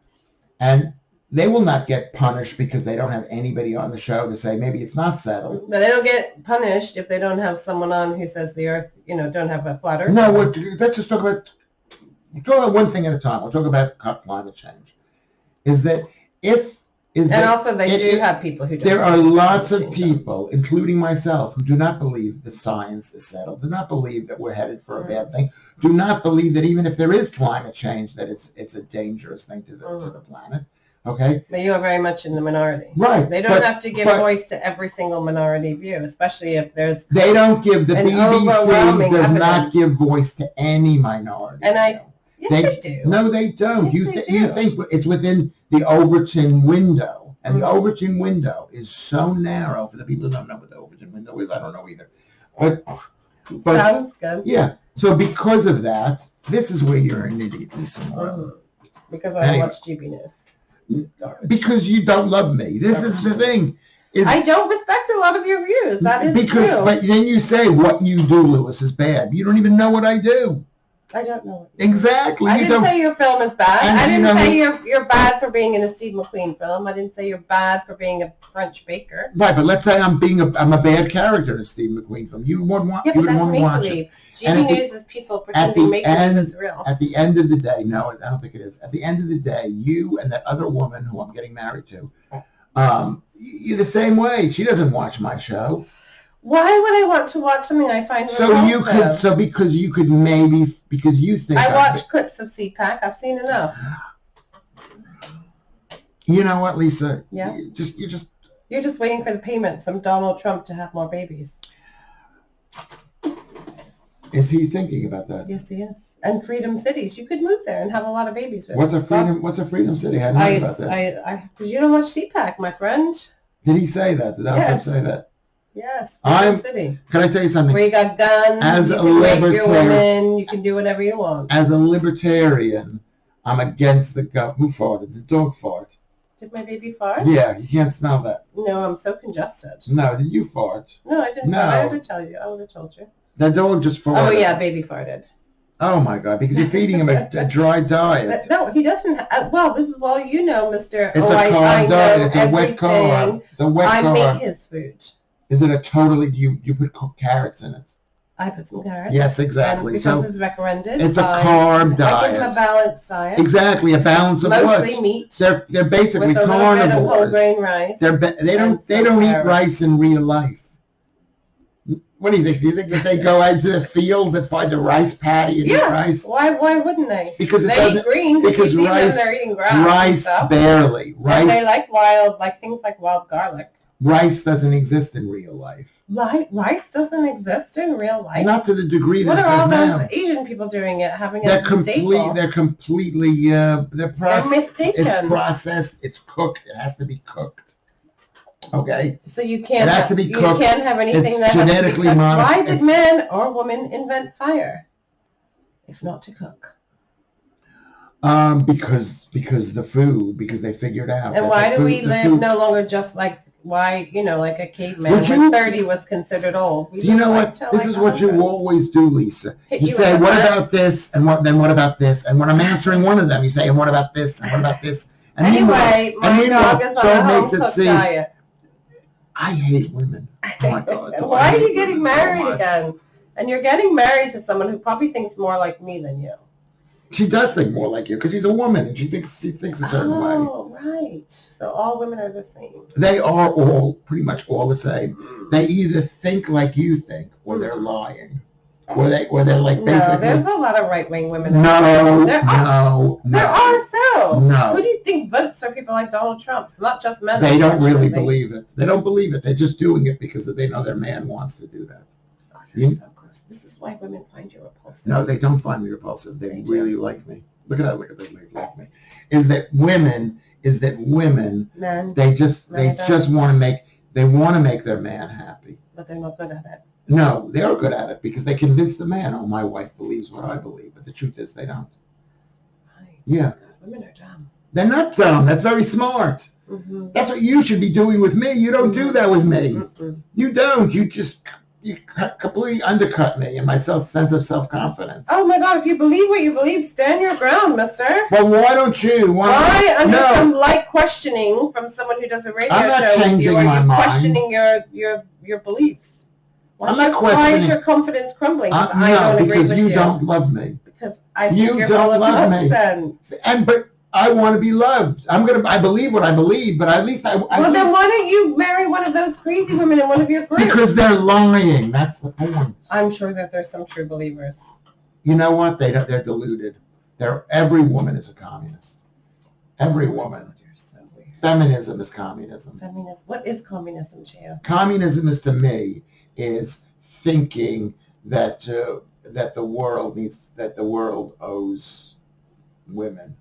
And they will not get punished because they don't have anybody on the show to say maybe it's not settled. But they don't get punished if they don't have someone on who says the Earth, don't have a flat Earth. No, let's just talk about one thing at a time. We'll talk about climate change. Also they do have people who don't. There are lots of people, including myself, who do not believe the science is settled, do not believe that we're headed for a bad thing, do not believe that even if there is climate change, that it's a dangerous thing to the planet. Okay. But you are very much in the minority. Right. They don't have to give voice to every single minority view, especially if there's... They don't give, the BBC does not give voice to any minority. And they do. No, they don't. Yes, you think it's within the Overton window. And the Overton window is so narrow. For the people who don't know what the Overton window is, I don't know either. But sounds good. Yeah. So because of that, this is where you're an idiot, Lisa Moyle. Because I watch GB News. Garbage. Because you don't love me. This is the thing. I don't respect a lot of your views. That is true. But then you say what you do, Lewis, is bad. You don't even know what I do. I don't know. Exactly. I didn't say your film is bad. I didn't say you're bad for being in a Steve McQueen film. I didn't say you're bad for being a French baker. Right, but let's say I'm a bad character in a Steve McQueen film. You wouldn't want. Yeah, but that's make-believe. GB News is people pretending make-believe is real. At the end of the day, no, I don't think it is. At the end of the day, you and that other woman who I'm getting married to, you're the same way. She doesn't watch my show. Why would I want to watch something I find repulsive? Because you think I watch clips of CPAC. I've seen enough. You know what, Lisa? Yeah. You're just waiting for the payments from Donald Trump to have more babies. Is he thinking about that? Yes, he is. And Freedom Cities. You could move there and have a lot of babies with What's a Freedom City? I know about this. Because you don't watch CPAC, my friend. Did he say that? Did Donald Trump say that? Yes, Freedom City. Can I tell you something? Where you got guns, you can rape your women, you can do whatever you want. As a libertarian, I'm against the government. Who farted? The dog fart. Did my baby fart? Yeah, you can't smell that. No, I'm so congested. No, did you fart? No, I didn't. No. I would tell you. I would have told you. The dog just farted. Oh, yeah, baby farted. Oh my God! Because you're feeding him a dry diet. No, he doesn't. This is you know, Mister. It's a carb diet. It's a wet carb. It's a wet carb. I make his food. Is it a totally? You put carrots in it? I put some carrots. Yes, exactly. And because it's recommended. It's a carb diet. I give him a balanced diet. Exactly, a balance of mostly meat. They're basically with a carnivores. Bit of whole grain rice. They don't eat rice in real life. What do you think? Do you think that they go out to the fields and find the rice paddy and eat rice? Why wouldn't they? Because they eat greens. Because rice, they're eating grass. Rice barely. Rice. And they like things like wild garlic. Rice doesn't exist in real life. Rice doesn't exist in real life? Not to the degree that it does now. What are all those Asian people doing it, having it as a staple? They're completely, they're mistaken. It's processed, it's cooked, it has to be cooked. Okay? So you can't, it has to be cooked. You can't have anything that genetically has to be cooked. modified. Why did man or woman invent fire, if not to cook? Because they figured out. And why do we live no longer just like, like a caveman when 30 was considered old? Do you know what? This is what you always do, Lisa. You say, what about this? And then what about this? And when I'm answering one of them, you say, and what about this? And what about this? And anyway, my dog is on a home-cooked diet. I hate women. Oh my God. Why are you getting married again? And you're getting married to someone who probably thinks more like me than you. She does think more like you because she's a woman and she thinks a certain way. Oh, right. So all women are the same. They are all pretty much all the same. They either think like you think or they're lying. Or they're like basically. No, there's a lot of right-wing women. No. There are so. No. Who do you think votes for people like Donald Trump? It's not just men. They don't really believe it. They don't believe it. They're just doing it because they know their man wants to do that. Oh, you're so gross. This is why women find you repulsive. No, they don't find me repulsive. They really like me. Look at that. They like me. Is that women? Men. They just want to make their man happy. But they're not good at it. No, they are good at it because they convince the man, oh, my wife believes what I believe. But the truth is they don't. Right. Yeah. God, women are dumb. They're not dumb. That's very smart. Mm-hmm. That's what you should be doing with me. You don't do that with me. Mm-hmm. You don't. You completely undercut me and my sense of self-confidence. Oh, my God. If you believe what you believe, stand your ground, mister. Well, why don't you? Why under some light questioning from someone who does a radio show with you, are you questioning your beliefs? I'm not questioning. Why is your confidence crumbling? I don't agree with you. Because you don't love me. Because I think you're full of nonsense. But I want to be loved. I believe what I believe, but at least then why don't you marry one of those crazy women in one of your groups? Because they're lying. That's the point. I'm sure that there's some true believers. You know what? They're deluded. Every woman is a communist. Every woman. You're so weird. Feminism is communism. What is communism to you? Communism is to me is thinking that the world owes women,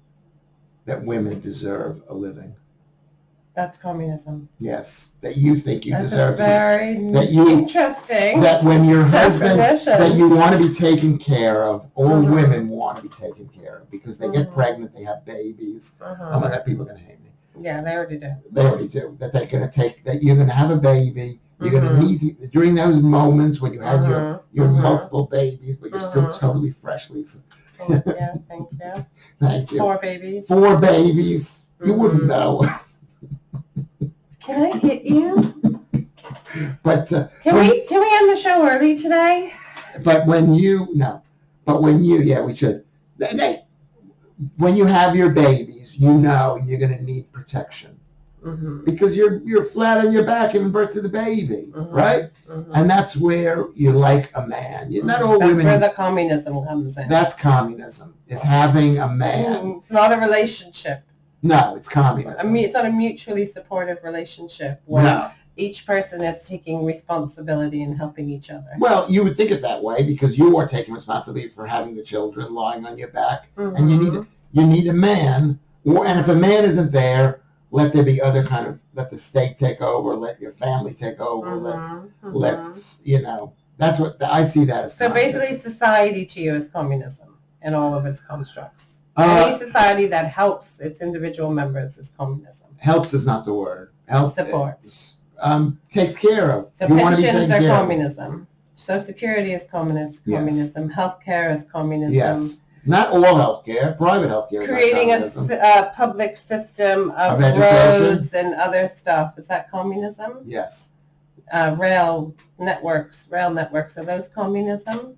that women deserve a living. That's communism. Yes, that you think you deserve. That's very interesting. That when your husband, that you want to be taken care of, all women want to be taken care of because they get pregnant, they have babies. Oh my God, people are going to hate me. Yeah, they already do. They already do. That they're going to that you're going to have a baby. You're going to need, during those moments when you have your multiple babies, but you're still totally fresh, Lisa. Thank you. Thank you. 4 babies. 4 babies. You wouldn't know. Can I hit you? But can we end the show early today? But when you we should. When you have your babies, you know you're going to need protection. Because you're flat on your back giving birth to the baby, right? And that's where you like a man. Not all women. That's where the communism comes in. That's communism. Is having a man. It's not a relationship. No, it's communism. I mean, it's not a mutually supportive relationship where each person is taking responsibility and helping each other. Well, you would think it that way because you are taking responsibility for having the children lying on your back, and you need a man. And if a man isn't there, let there be other let the state take over, let your family take over, that's what I see that as. So basically supsociety to you is communism in all of its constructs. Any society that helps its individual members is communism. Helps is not the word. Supports. Takes care of. So pensions are communism. Social Security is communism. Yes. Healthcare is communism. Yes. Not all healthcare. Private healthcare. Creating a public system of roads and other stuff. Is that communism? Yes. Rail networks, are those communism?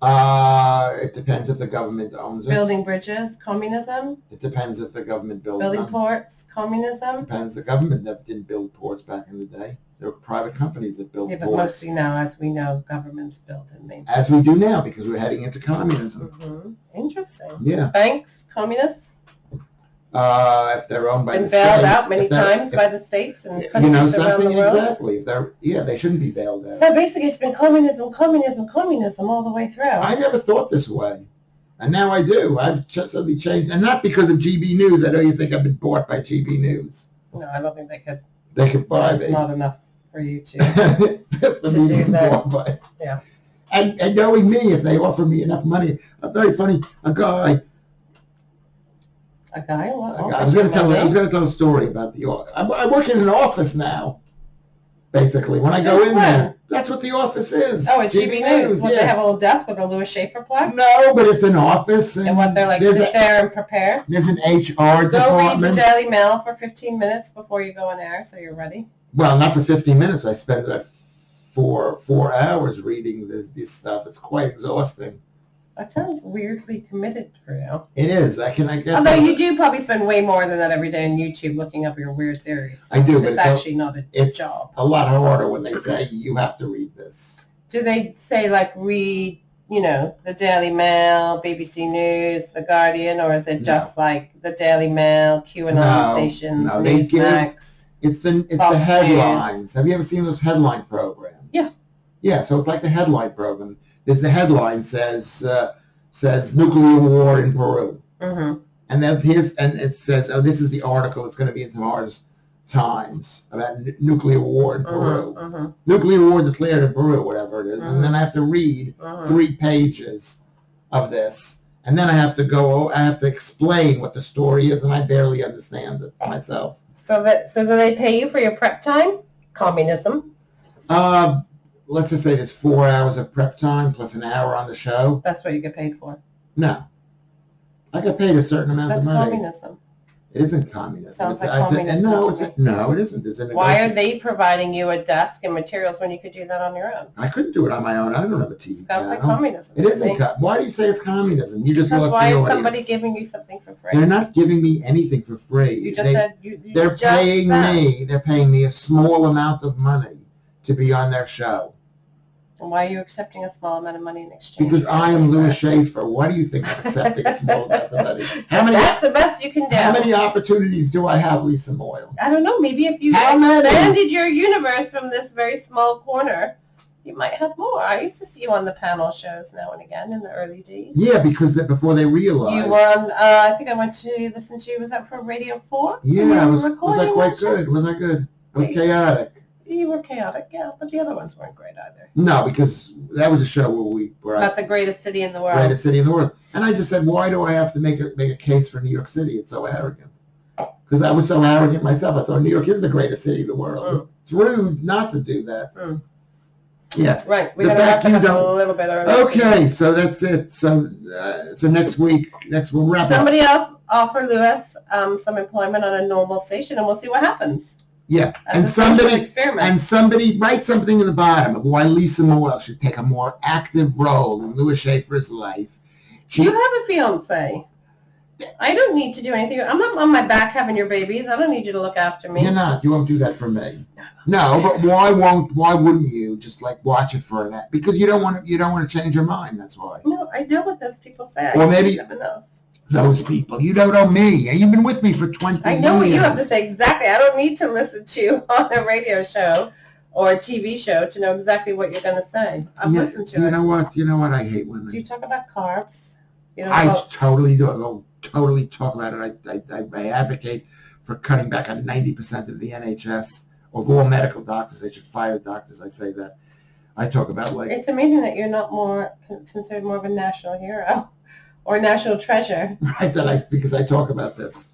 It depends if the government owns it. Building bridges, communism? It depends if the government builds Building them. ports, communism? Depends. The government didn't build ports back in the day. There were private companies that built ports. But mostly now, as we know, governments build and maintain. As we do now, because we're heading into communism. Mm-hmm. Interesting. Yeah. Banks, communists? If they're owned by the states. Been bailed out many times by the states and countries around the world. Exactly. They shouldn't be bailed out. So basically it's been communism all the way through. I never thought this way. And now I do. I've just suddenly changed. And not because of GB News. I know you think I've been bought by GB News. No, I don't think they could. They could buy me. It's not enough for you to do that. Yeah. And knowing me, if they offer me enough money, very funny, a guy. What? I was going to tell a story about the office. I work in an office now, basically. When I go in there, that's what the office is. Oh, at GB News. They have a little desk with a Lewis Schaffer plaque? No, but it's an office. And what, they're like, sit there and prepare? There's an HR department. Go read the Daily Mail for 15 minutes before you go on air, so you're ready. Well, not for 15 minutes. I spend 4 hours reading this stuff. It's quite exhausting. That sounds weirdly committed for you. It is. I guess. Although you do probably spend way more than that every day on YouTube looking up your weird theories. So I do, but it's actually not a job. It's a lot harder when they say you have to read this. Do they say read, the Daily Mail, BBC News, The Guardian, or is it just like the Daily Mail, QAnon stations, Newsmax? It's the headlines. News. Have you ever seen those headline programs? Yeah. Yeah, so it's like the headline program. There's the headline says nuclear war in Peru, and it says, oh, this is the article. It's going to be in tomorrow's Times about nuclear war in Peru, nuclear war declared in Peru, whatever it is, and then I have to read 3 pages of this, and then I have to explain what the story is, and I barely understand it myself. So do they pay you for your prep time? Communism. Let's just say there's 4 hours of prep time plus an hour on the show. That's what you get paid for? No. I get paid a certain amount of money. That's communism. It isn't communism. Sounds like communism. No, it isn't. Why are they providing you a desk and materials when you could do that on your own? I couldn't do it on my own. I don't have a TV channel. Sounds like communism. It isn't. Why do you say it's communism? You just lost the audience. Why is somebody giving you something for free? They're not giving me anything for free. You just said they're paying me. They're paying me a small amount of money to be on their show. And why are you accepting a small amount of money in exchange? Because I am Lewis Schaffer. Why do you think I'm accepting a small amount of money? That's the best you can do. How many opportunities do I have, Lisa Moyle? I don't know. Maybe if you expanded your universe from this very small corner, you might have more. I used to see you on the panel shows now and again in the early days. Yeah, because before they realized. You were on, I think I went to listen to you. Was that for Radio 4? Yeah, was I quite good? Was I good? I was chaotic. You were chaotic, yeah, but the other ones weren't great either. No, because that was a show where we were not the greatest city in the world. Greatest city in the world. And I just said, why do I have to make a case for New York City? It's so arrogant. Because I was so arrogant myself. I thought New York is the greatest city in the world. It's rude not to do that. Yeah. Right. We're going to wrap it up a little bit early. Okay, so that's it. So next week, we'll wrap up. Somebody else offer Lewis some employment on a normal station, and we'll see what happens. Yeah, and somebody write something in the bottom of why Lisa Moyle should take a more active role in Lewis Schaffer's life. You have a fiance. I don't need to do anything. I'm not on my back having your babies. I don't need you to look after me. You're not. You won't do that for me. No, but why wouldn't you just watch it for that? Because you don't want to change your mind. That's why. No, I know what those people say. Well, maybe those people. You don't know me. You've been with me for 20 years. I know what you have to say exactly. I don't need to listen to you on a radio show or a TV show to know exactly what you're going to say. I've listened to it. You know what? I hate women. Do you talk about carbs? Totally do. I will totally talk about it. I advocate for cutting back on 90% of the NHS. Of all medical doctors, they should fire doctors. I say that. I talk about It's amazing that you're not considered more of a national hero. Or national treasure. Right, because I talk about this.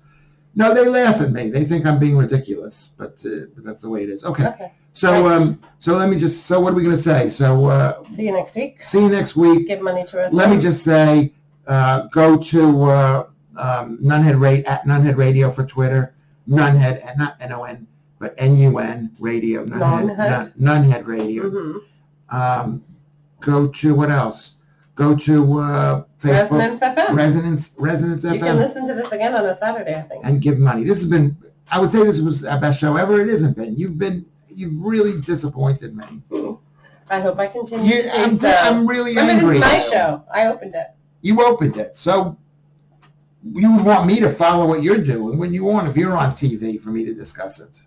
No, they laugh at me. They think I'm being ridiculous, but that's the way it is. Okay. Okay. So right. So let me just. So what are we going to say? So see you next week. See you next week. Give money to us. Let me just say, go to Nunhead Radio for Twitter. Nunhead, not N-O-N, but N-U-N Radio. Nunhead Radio. Mm-hmm. Go to what else? Go to Facebook. Resonance FM. Resonance FM. You can listen to this again on a Saturday, I think. And give money. This has been. I would say this was our best show ever. It hasn't been. You've really disappointed me. I hope I continue to do so. I'm really angry. This is my show. I opened it. You opened it. So you would want me to follow what you're doing when you want, if you're on TV, for me to discuss it.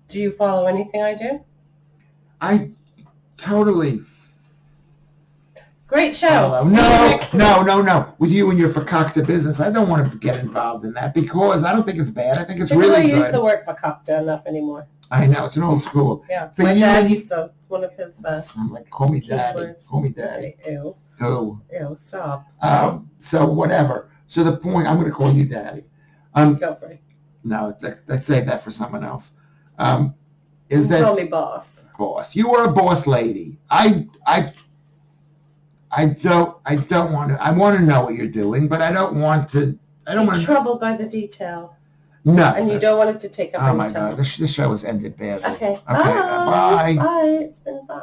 Do you follow anything I do? I totally... Great show. No. With you and your fakakta business, I don't want to get involved in that because I don't think it's bad. I think it's really good. People don't use the word fakakta enough anymore. I know. It's an old school. Yeah. My dad used to, one of his... call me daddy. Words. Call me daddy. Ew. Oh. Ew, stop. So whatever. So the point, I'm going to call you daddy. Go for it. No, let's save that for someone else. Call me boss. Boss. You are a boss lady. I don't want to. I want to know what you're doing, but I don't want to. I don't want to. Troubled by the detail. No. And you don't want it to take up any time. Oh my God, this show has ended badly. Okay. Bye. Bye. It's been fun.